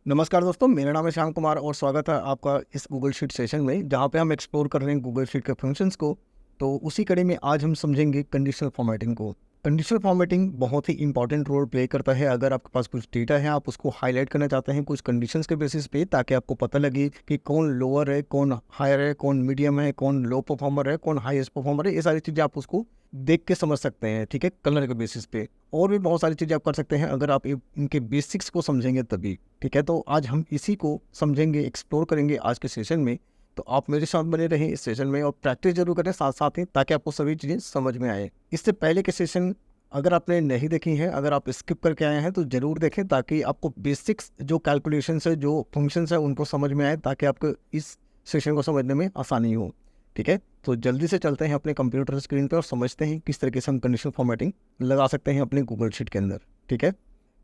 नमस्कार दोस्तों, मेरा नाम है श्याम कुमार और स्वागत है आपका इस गूगल शीट सेशन में, जहां पे हम एक्सप्लोर कर रहे हैं गूगल शीट के फंक्शंस को। तो उसी कड़ी में आज हम समझेंगे कंडीशनल फॉर्मेटिंग को। कंडीशनल फॉर्मेटिंग बहुत ही इंपॉर्टेंट रोल प्ले करता है। अगर आपके पास कुछ डेटा है, आप उसको हाईलाइट करना चाहते हैं कुछ कंडीशंस के बेसिस पे, ताकि आपको पता लगे कि कौन लोअर है, कौन हायर है, कौन मीडियम है, कौन लो परफॉर्मर है, कौन हाईएस्ट परफॉर्मर है। ये सारी चीज़ें आप उसको देख के समझ सकते हैं, ठीक है, कलर के बेसिस पे। और भी बहुत सारी चीज़ें आप कर सकते हैं अगर आप इनके बेसिक्स को समझेंगे तभी, ठीक है। तो आज हम इसी को समझेंगे, एक्सप्लोर करेंगे आज के सेशन में। तो आप मेरे साथ बने रहें इस सेशन में और प्रैक्टिस जरूर करें साथ साथ ही, ताकि आपको सभी चीज़ें समझ में आए। इससे पहले के सेशन अगर आपने नहीं देखी हैं, अगर आप स्किप करके आए हैं तो ज़रूर देखें, ताकि आपको बेसिक्स जो कैलकुलेशंस है, जो फंक्शंस है, उनको समझ में आए, ताकि आपको इस सेशन को समझने में आसानी हो, ठीक है। तो जल्दी से चलते हैं अपने कंप्यूटर स्क्रीन पर और समझते हैं किस तरीके से हम कंडीशनल फॉर्मेटिंग लगा सकते हैं अपने गूगल शीट के अंदर, ठीक है।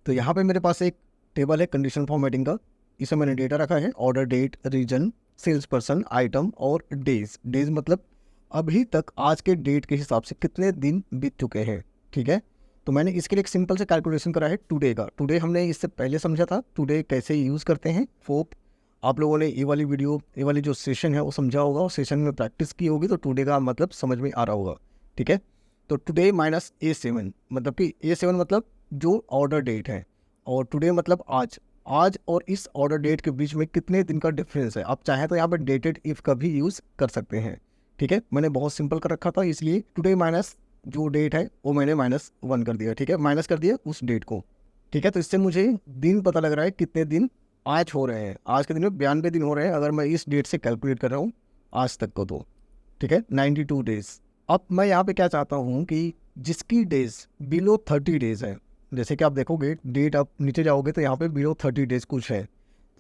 तो यहाँ पे मेरे पास एक टेबल है कंडीशनल फॉर्मेटिंग का। इसमें मैंने डेटा रखा है, order date, region, sales person, item और डेज। डेज मतलब अभी तक आज के डेट के हिसाब से कितने दिन बीत चुके हैं, ठीक है। तो मैंने इसके लिए एक सिंपल से कैलकुलेशन करा है टुडे का। टुडे हमने इससे पहले समझा था टुडे कैसे यूज़ करते हैं। फोप आप लोगों ने ये वाली वीडियो, ये वाली जो सेशन है वो समझा होगा और सेशन में प्रैक्टिस की होगी, तो टुडे का मतलब समझ में आ रहा होगा, ठीक है। तो टुडे माइनस A7 मतलब कि A7 मतलब जो ऑर्डर डेट है, और टुडे मतलब आज। आज और इस ऑर्डर डेट के बीच में कितने दिन का डिफरेंस है। आप चाहें तो यहाँ पर डेटेड इफ़ का भी यूज़ कर सकते हैं, ठीक है। मैंने बहुत सिंपल कर रखा था, इसलिए टुडे माइनस जो डेट है वो मैंने -1 कर दिया, ठीक है, माइनस कर दिया उस डेट को, ठीक है। तो इससे मुझे दिन पता लग रहा है कितने दिन आज हो रहे हैं। आज के दिन में 92 दिन हो रहे हैं अगर मैं इस डेट से कैलकुलेट कर रहा हूँ आज तक को, तो ठीक है, 92 डेज। अब मैं यहाँ पे क्या चाहता हूँ कि जिसकी डेज बिलो 30 डेज है, जैसे कि आप देखोगे डेट, आप नीचे जाओगे तो यहाँ पे बिलो 30 डेज कुछ है,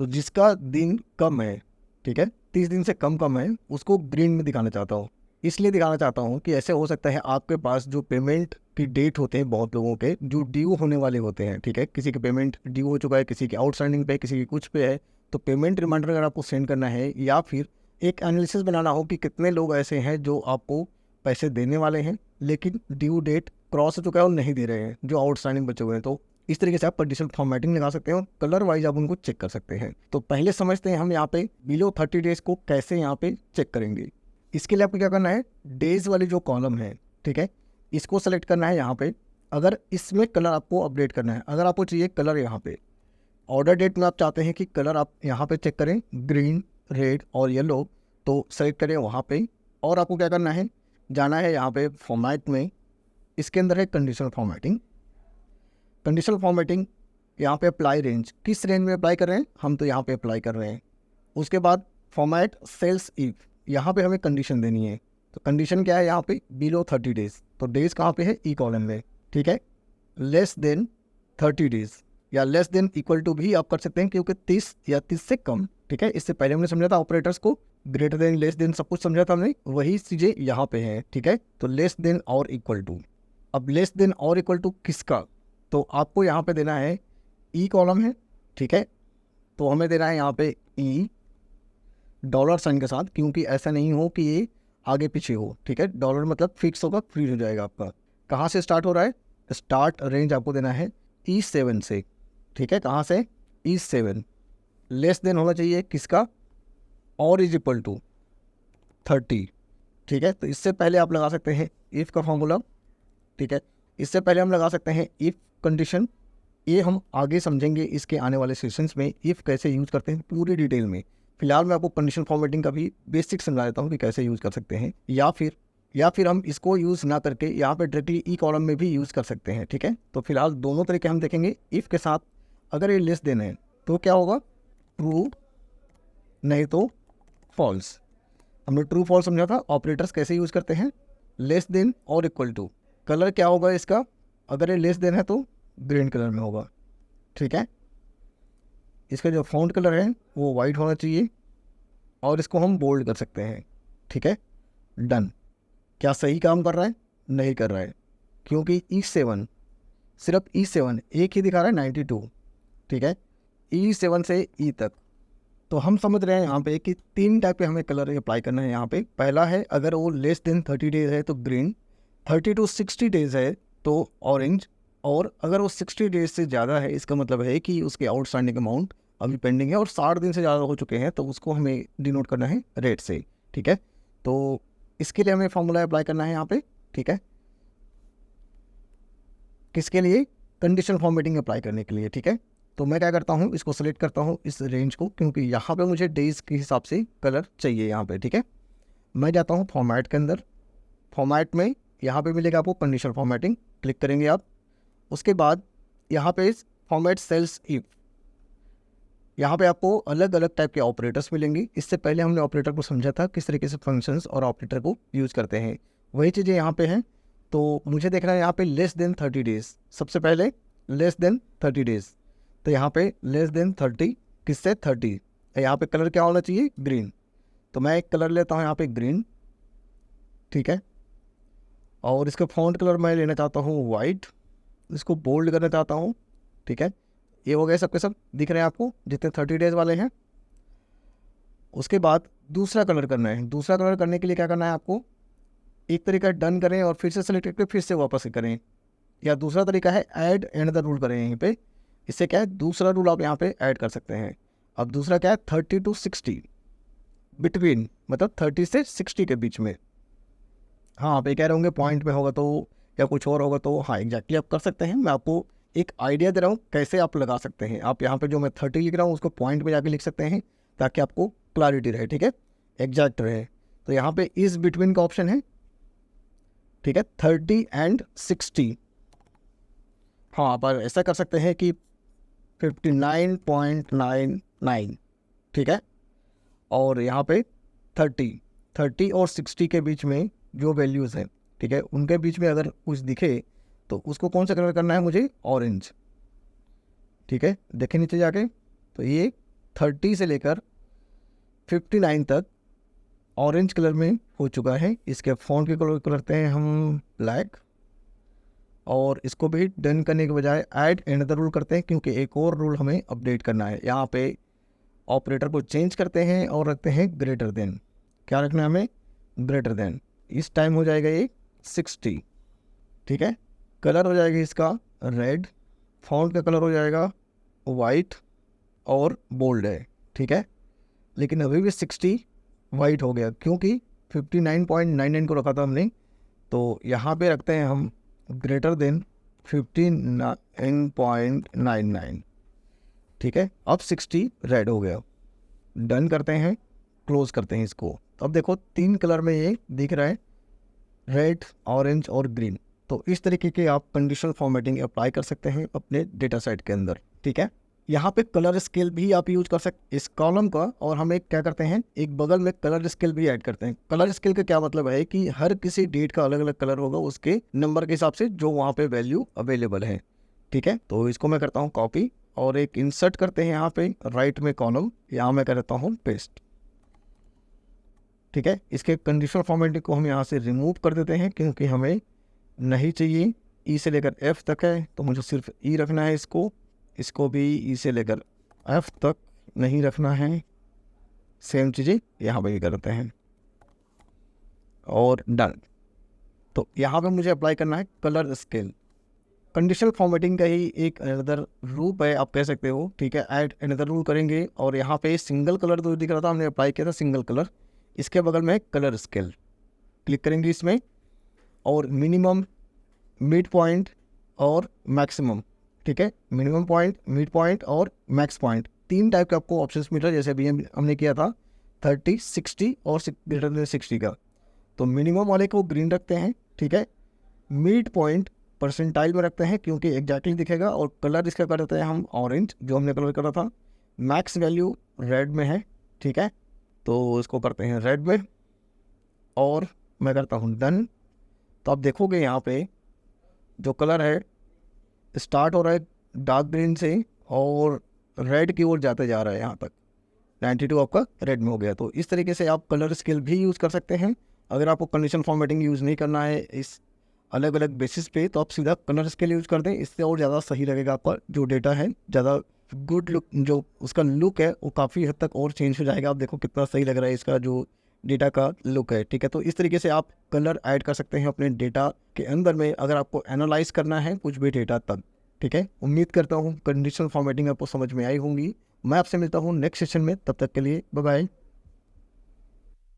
तो जिसका दिन कम है, ठीक है, 30 दिन से कम है, उसको ग्रीन में दिखाना चाहता हूँ। इसलिए दिखाना चाहता हूँ कि ऐसे हो सकता है आपके पास जो पेमेंट की डेट होते हैं बहुत लोगों के जो ड्यू होने वाले होते हैं, ठीक है, किसी के पेमेंट ड्यू हो चुका है, किसी के आउटस्टैंडिंग पे, किसी की कुछ पे है, तो पेमेंट रिमाइंडर अगर आपको सेंड करना है, या फिर एक एनालिसिस बनाना हो कि कितने लोग ऐसे हैं जो आपको पैसे देने वाले हैं लेकिन ड्यू डेट क्रॉस हो चुका है और नहीं दे रहे हैं, जो आउटस्टैंडिंग बचे हुए हैं, तो इस तरीके से आप कंडीशनल फॉर्मेटिंग लगा सकते हैं और कलर वाइज आप उनको चेक कर सकते हैं। तो पहले समझते हैं हम यहाँ पे बिलो 30 डेज को कैसे यहाँ पे चेक करेंगे। इसके लिए आपको क्या करना है, डेज वाली जो कॉलम है, ठीक है, इसको सेलेक्ट करना है यहाँ पे। अगर इसमें कलर आपको अपडेट करना है, अगर आपको चाहिए कलर यहाँ पे ऑर्डर डेट में, आप चाहते हैं कि कलर आप यहाँ पे चेक करें ग्रीन, रेड और येलो, तो सेलेक्ट करें वहाँ पे। और आपको क्या करना है, जाना है यहाँ पे फॉर्मेट में, इसके अंदर है कंडीशनल फॉर्मेटिंग। कंडीशनल फॉर्मेटिंग यहाँ पे अप्लाई रेंज, किस रेंज में अप्लाई कर रहे हैं हम, तो यहाँ पे अप्लाई कर रहे हैं। उसके बाद फॉर्मेट सेल्स इफ, यहाँ पे हमें कंडीशन देनी है। तो कंडीशन क्या है यहाँ पे, बिलो 30 डेज, तो डेज कहाँ पे है, ई कॉलम में, ठीक है। लेस देन 30 डेज या लेस देन इक्वल टू भी आप कर सकते हैं, क्योंकि 30 या 30 से कम, ठीक है। इससे पहले हमने समझा था ऑपरेटर्स को, ग्रेटर देन, लेस देन, सब कुछ समझा था हमने, वही चीज़ें यहाँ पे हैं, ठीक है। तो लेस देन और इक्वल टू, अब लेस देन और इक्वल टू किसका, तो आपको यहाँ पे देना है, ई कॉलम है, ठीक है, तो हमें देना है यहाँ पे ई डॉलर साइन के साथ, क्योंकि ऐसा नहीं हो कि ये आगे पीछे हो, ठीक है। डॉलर मतलब फिक्स होगा, फ्रीज हो जाएगा आपका। कहाँ से स्टार्ट हो रहा है, स्टार्ट रेंज आपको देना है E7 से, ठीक है, कहाँ से, E7। लेस देन होना चाहिए किसका, और इज इक्वल टू 30, ठीक है। तो इससे पहले आप लगा सकते हैं इफ़ का फॉर्मूला, ठीक है। इससे पहले हम लगा सकते हैं इफ़ कंडीशन, ये हम आगे समझेंगे इसके आने वाले सेशंस में इफ़ कैसे यूज़ करते हैं पूरी डिटेल में। फिलहाल मैं आपको कंडीशन फॉर्मेटिंग का भी बेसिक समझा देता हूँ कि कैसे यूज़ कर सकते हैं, या फिर हम इसको यूज़ ना करके यहाँ पे डायरेक्टली ई कॉलम में भी यूज़ कर सकते हैं, ठीक है। तो फिलहाल दोनों तरीके हम देखेंगे। इफ़ के साथ अगर ये लेस देन है तो क्या होगा, ट्रू, नहीं तो फॉल्स। हमने ट्रू फॉल्स समझा था, ऑपरेटर्स कैसे यूज़ करते हैं, लेस देन और इक्वल टू। कलर क्या होगा इसका, अगर ये लेस देन है तो ग्रीन कलर में होगा, ठीक है। इसका जो फॉन्ट कलर है वो वाइट होना चाहिए और इसको हम बोल्ड कर सकते हैं, ठीक है। डन। क्या सही काम कर रहा है, नहीं कर रहा है, क्योंकि E7 सिर्फ E7 एक ही दिखा रहा है 92, ठीक है, E7 से E तक। तो हम समझ रहे हैं यहाँ पे कि 3 टाइप पे हमें कलर अप्लाई करना है यहाँ पे। पहला है अगर वो लेस देन 30 डेज है तो ग्रीन, 30 to 60 डेज है तो ऑरेंज, और अगर वो 60 डेज से ज़्यादा है इसका मतलब है कि उसके आउटस्टैंडिंग अमाउंट अभी पेंडिंग है और 60 दिन से ज़्यादा हो चुके हैं, तो उसको हमें डिनोट करना है रेट से, ठीक है। तो इसके लिए हमें फॉर्मूला अप्लाई करना है यहाँ पे, ठीक है, किसके लिए, कंडीशनल फॉर्मेटिंग अप्लाई करने के लिए, ठीक है। तो मैं क्या करता हूँ, इसको सेलेक्ट करता हूँ इस रेंज को, क्योंकि यहाँ पे मुझे डेज के हिसाब से कलर चाहिए यहाँ पे, ठीक है। मैं जाता हूँ फॉर्मेट के अंदर, फॉर्मेट में यहाँ पे मिलेगा आपको कंडीशनल फॉर्मेटिंग, क्लिक करेंगे आप। उसके बाद यहाँ पे फॉर्मेट सेल्स इफ, यहाँ पे आपको अलग अलग टाइप के ऑपरेटर्स मिलेंगे। इससे पहले हमने ऑपरेटर को समझा था किस तरीके से फंक्शंस और ऑपरेटर को यूज़ करते हैं, वही चीज़ें यहाँ पे हैं। तो मुझे देखना है यहाँ पे लेस देन 30 डेज, सबसे पहले लेस देन 30 डेज, तो यहाँ पे लेस देन 30, किससे 30, यहाँ पे कलर क्या होना चाहिए, ग्रीन। तो मैं एक कलर लेता हूँ यहाँ पे ग्रीन, ठीक है। और इसका फॉन्ट कलर मैं लेना चाहता हूँ वाइट, इसको बोल्ड करना चाहता हूँ, ठीक है। ये हो गए सबके सब, दिख रहे हैं आपको जितने 30 डेज वाले हैं। उसके बाद दूसरा कलर करना है। दूसरा कलर करने के लिए क्या करना है आपको, एक तरीका डन करें और फिर से सेलेक्ट करके फिर से वापस करें, या दूसरा तरीका है ऐड अनदर रूल करें यहीं पे। इससे क्या है, दूसरा रूल आप यहाँ पे ऐड कर सकते हैं। अब दूसरा क्या है, 30 to 60 बिटवीन, मतलब 30 से 60 के बीच में। हाँ, आप ये कह रहे होंगे पॉइंट में होगा तो या कुछ और होगा, तो हाँ एग्जैक्टली आप कर सकते हैं। मैं आपको एक आइडिया दे रहा हूँ कैसे आप लगा सकते हैं। आप यहाँ पे जो मैं 30 लिख रहा हूँ उसको पॉइंट में जाके लिख सकते हैं, ताकि आपको क्लैरिटी रहे, ठीक है, एग्जैक्ट रहे। तो यहाँ पे इस बिटवीन का ऑप्शन है, ठीक है, 30 and 60। हाँ, आप ऐसा कर सकते हैं कि 59.99, ठीक है। और यहाँ पे 30 और 60 के बीच में जो वैल्यूज़ हैं, ठीक है, उनके बीच में अगर कुछ दिखे तो उसको कौन सा कलर करना है मुझे, ऑरेंज, ठीक है। देखें नीचे जाके, तो ये 30 से लेकर 59 तक ऑरेंज कलर में हो चुका है। इसके फॉन्ट के कलर करते हैं हम ब्लैक, और इसको भी डन करने के बजाय ऐड अनदर रूल करते हैं, क्योंकि एक और रूल हमें अपडेट करना है। यहाँ पे ऑपरेटर को चेंज करते हैं और रखते हैं ग्रेटर देन। क्या रखना है हमें, ग्रेटर देन। इस टाइम हो जाएगा ये 60, ठीक है। कलर हो जाएगा इसका रेड, फॉन्ट का कलर हो जाएगा वाइट और बोल्ड है, ठीक है। लेकिन अभी भी 60 वाइट हो गया, क्योंकि 59.99 को रखा था हमने। तो यहाँ पे रखते हैं हम ग्रेटर देन 59.99, ठीक है। अब 60 रेड हो गया, डन करते हैं, क्लोज करते हैं इसको। अब देखो 3 कलर में ये दिख रहा है, रेड, ऑरेंज और ग्रीन। तो इस तरीके के आप कंडीशनल फॉर्मेटिंग अप्लाई कर सकते हैं अपने डेटा सेट के अंदर, ठीक है। यहाँ पे कलर स्केल भी आप यूज कर सकते इस कॉलम का, और हम एक क्या करते हैं, एक बगल में कलर स्केल भी ऐड करते हैं। कलर स्केल का क्या मतलब है कि हर किसी डेट का अलग अलग कलर होगा, उसके नंबर के हिसाब से जो वहाँ पे वैल्यू अवेलेबल है, ठीक है। तो इसको मैं करता हूँ कॉपी, और एक इंसर्ट करते हैं यहाँ पे राइट में कॉलम, यहाँ मैं करता हूँ पेस्ट, ठीक है। इसके कंडीशनल फॉर्मेटिंग को हम यहाँ से रिमूव कर देते हैं, क्योंकि हमें नहीं चाहिए। ई से लेकर एफ तक है, तो मुझे सिर्फ ई रखना है। इसको भी ई से लेकर एफ तक नहीं रखना है। सेम चीज़ें यहाँ पे भी करते हैं, और डन। तो यहाँ पे मुझे अप्लाई करना है कलर स्केल। कंडीशनल फॉर्मेटिंग का ही एक अनदर रूप है, आप कह सकते हो, ठीक है। ऐड अनदर रूल करेंगे, और यहाँ पे सिंगल कलर जो दिख रहा था हमने अप्लाई किया था सिंगल कलर, इसके बगल में कलर स्केल, क्लिक करेंगे इसमें, और मिनिमम, मिड पॉइंट और मैक्सिमम, ठीक है। मिनिमम पॉइंट, मिड पॉइंट और मैक्स पॉइंट, 3 टाइप के आपको ऑप्शंस मिल रहा है, जैसे अभी हमने किया था 30, 60 और ग्रेटर देन 60 का। तो मिनिमम वाले को ग्रीन रखते हैं, ठीक है। मिड पॉइंट परसेंटाइल में रखते हैं, क्योंकि एग्जैक्टली दिखेगा, और कलर इसका कर देते हैं हम ऑरेंज, जो हमने कलर करा था। मैक्स वैल्यू रेड में है, ठीक है, तो इसको करते हैं रेड में, और मैं करता हूँ डन। तो आप देखोगे यहाँ पे जो कलर है स्टार्ट हो रहा है डार्क ग्रीन से, और रेड की ओर जाते जा रहा है, यहाँ तक 92 आपका रेड में हो गया। तो इस तरीके से आप कलर स्केल भी यूज़ कर सकते हैं। अगर आपको कंडीशन फॉर्मेटिंग यूज़ नहीं करना है इस अलग अलग बेसिस पे, तो आप सीधा कलर स्केल यूज़ कर दें, इससे और ज़्यादा सही लगेगा। आपका जो डेटा है ज़्यादा गुड लुक, जो उसका लुक है वो काफ़ी हद तक और चेंज हो जाएगा। आप देखो कितना सही लग रहा है इसका जो डेटा का लुक है, ठीक है। तो इस तरीके से आप कलर ऐड कर सकते हैं अपने डेटा के अंदर में, अगर आपको एनालाइज करना है कुछ भी डेटा तब, ठीक है। उम्मीद करता हूँ कंडीशनल फॉर्मेटिंग आपको समझ में आई होंगी, मैं आपसे मिलता हूँ नेक्स्ट सेशन में, तब तक के लिए बाय बाय।